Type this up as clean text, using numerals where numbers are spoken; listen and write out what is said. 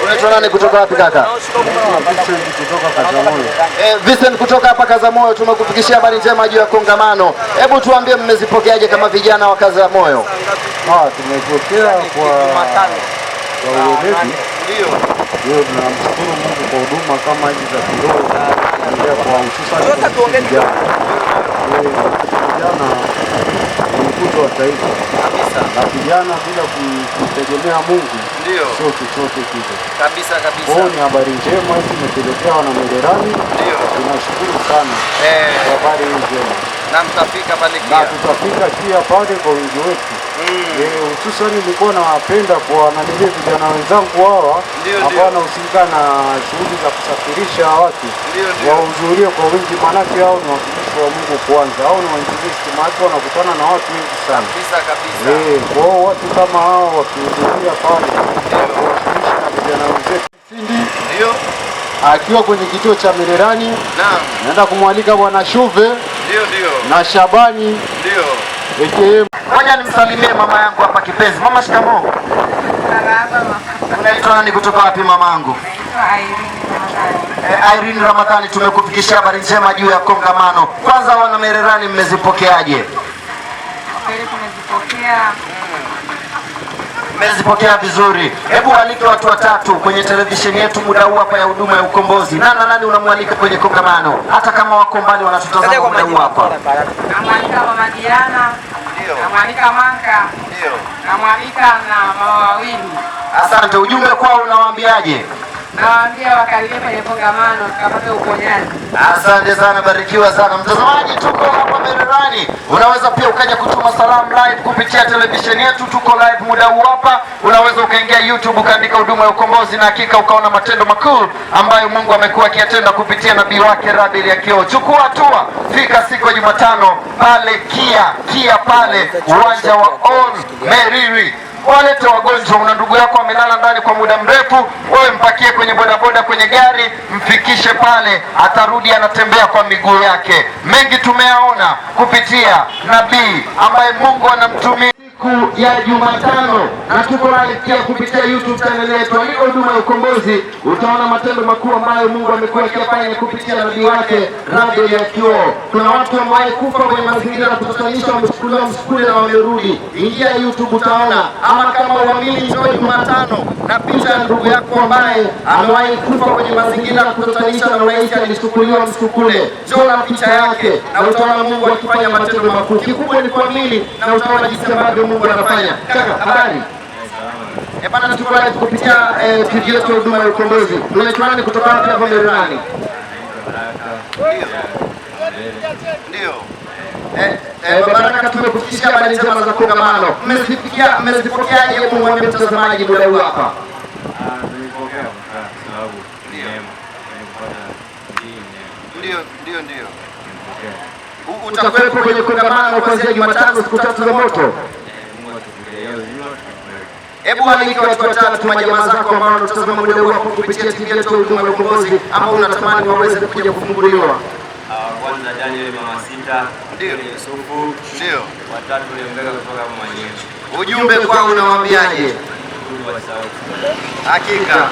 Unaitwa nani kutoka wapi kaka? Vincent kutoka hapa Kazamoyo. Tumekufikishia habari njema juu ya kongamano. Hebu tuambie mmezipokeaje kama vijana wa Kazamoyo? Tumepokea kwa weledi. Ndio tunamshukuru Mungu kwa huduma kama hizi za kiroho kwa hususan vijana mkuzo wa taifa kabisa. Na vijana bila kutegemea Mungu sio chochote kile kabisa. Ni habari njema hizi tumepelekea wana Mererani. Tunashukuru sana kwa habari hii njema. Na mtafika pale pia. Na tutafika pia pale kwa wingi wetu. Hususan nilikuwa nawapenda kwa nanilie vijana wenzangu hawa ambao wanahusika na shughuli za kusafirisha watu wahudhurie kwa wingi, manake hao ni watumishi wa Mungu kwanza, hao ni wainjilisti, maana wanakutana na watu wengi sana kabisa. Kwa watu kama hao wakihudhuria pale kuwashirikisha na vijana wenzetu akiwa kwenye kituo cha Mererani. Naenda kumwalika bwana Shuve na Shabani Ngoja nimsalimie mama yangu hapa kipenzi. Mama, shikamoo. Unaitwa nani kutoka wapi mamangu? Irene Ramadhani. Tumekufikishia habari njema juu ya kongamano. Kwanza wana Mererani mmezipokeaje? Mmezipokea vizuri. Hebu walike watu watatu kwenye televisheni yetu muda huu hapa ya huduma ya ukombozi. Nani unamwalika kwenye kongamano? Hata kama wako mbali wanatutazama muda huu hapa. Namwalika Mama Diana. Namwalika Manka. Namwalika na mama wawili. Asante. Ujumbe kwao unawaambiaje? Nawaambia wakaribie kwenye kongamano tukapate uponyaji. Asante sana, barikiwa sana. Mtazamaji, tuko hapa Mererani. Unaweza pia ukaja kutuma salamu live kupitia televisheni yetu. Tuko live muda huu hapa. Unaweza ukaingia YouTube ukaandika huduma ya ukombozi, na hakika ukaona matendo makuu ambayo Mungu amekuwa akiyatenda kupitia nabii wake Rabeli ya Kio. Chukua hatua, fika siku ya Jumatano pale Kia pale uwanja wa All Meriri. Walete wagonjwa. Una ndugu yako amelala ndani kwa muda mrefu, wewe mpakie kwenye bodaboda, kwenye gari, mfikishe pale, atarudi anatembea kwa miguu yake. Mengi tumeyaona kupitia nabii ambaye Mungu anamtumia siku ya Jumatano, na tuko live pia kupitia YouTube channel yetu Aliko Huduma ya Ukombozi. Utaona matendo makuu ambayo Mungu amekuwa akifanya kupitia nabii wake Rabeli ya Kio. Kuna watu ambao kufa kwenye mazingira ya kutatanisha, wamechukuliwa msukule na wamerudi. Ingia YouTube utaona. Ama kama uamini, njoo Jumatano na picha ya ndugu yako ambaye amewahi kufa kwenye mazingira ya kutatanisha na uraisi alichukuliwa msukule. Njoo na picha yake na utaona Mungu akifanya matendo makuu. Kikubwa ni kuamini na utaona jinsi ambavyo Mungu anafanya. Kaka, habari? Bana, tuko live kupitia TV yetu Huduma ya Ukombozi. Unaitwa nani kutoka wapi hapa Mererani? Ndio. Baraka, tumekufikishia habari njema za kongamano. Mmezipokeaje? Hebu mwambie mtazamaji muda huu hapa. Tumepokea kwa sababu Ndio. Utakuwepo kwenye kongamano kuanzia Jumatano, siku 3 za moto. Hebu walike watu watatu, majamaa zako ambao wanatazama muda huu hapo kupitia TV yetu Huduma ya Ukombozi, ambao unatamani waweze kuja kufunguliwa. Kwanza Daniel Mama Sita, ndio Yusufu, ndio watatu waliongeza kutoka mwenyewe. Ujumbe kwao unawaambiaje? Hakika